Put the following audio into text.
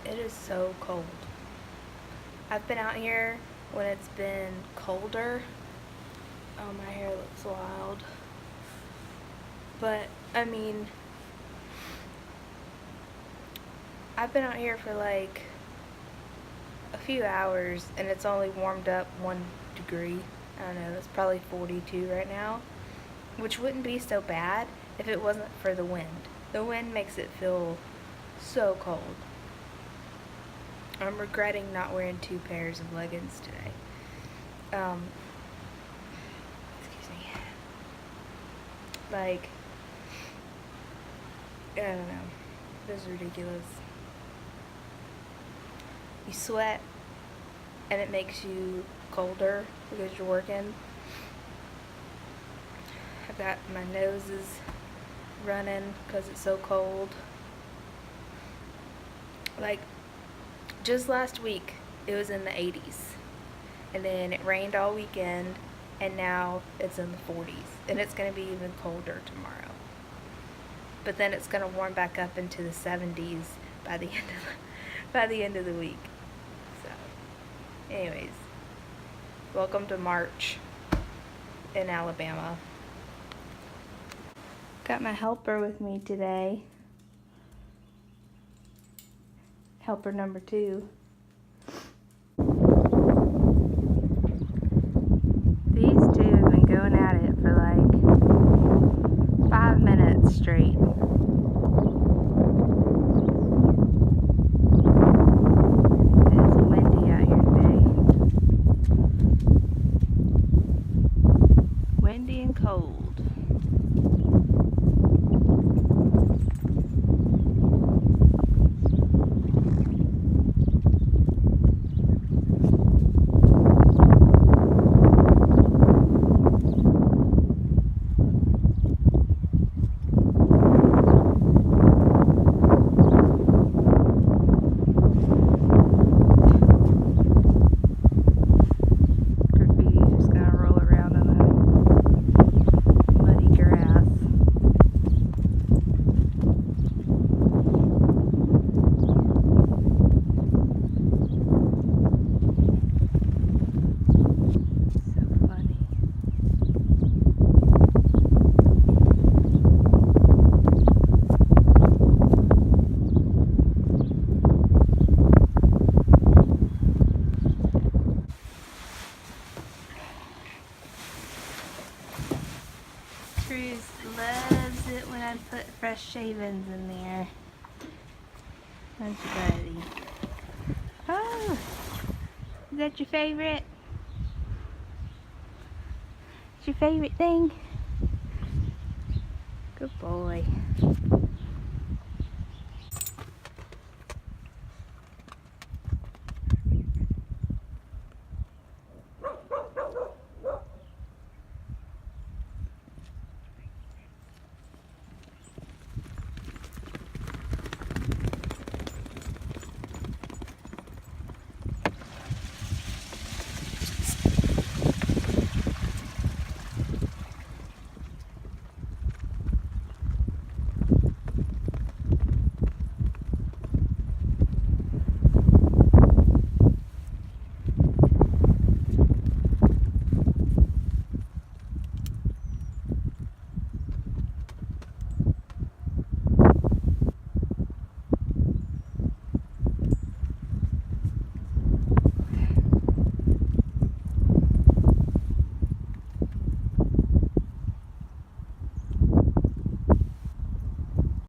It is so cold. I've been out here when it's been colder. Oh, my hair looks wild. But, I mean, I've been out here for like a few hours and it's only warmed up 1 degree. I don't know, it's probably 42 right now, which wouldn't be so bad if it wasn't for the wind. The wind makes it feel so cold. I'm regretting not wearing 2 pairs of leggings today. Excuse me. Like, I don't know. This is ridiculous. You sweat and it makes you colder because you're working. I've got my nose is running because it's so cold. Like, just last week it was in the 80s and then it rained all weekend and now it's in the 40s and it's going to be even colder tomorrow, but then it's going to warm back up into the 70s by the end of the week. So anyways, welcome to March in Alabama. Got my helper with me today. Helper number 2. These two have been going at it for like 5 minutes straight. It's windy out here today. Windy and cold. Cruz loves it when I put fresh shavings in there. That's your buddy. Oh, is that your favorite? It's your favorite thing? Good boy.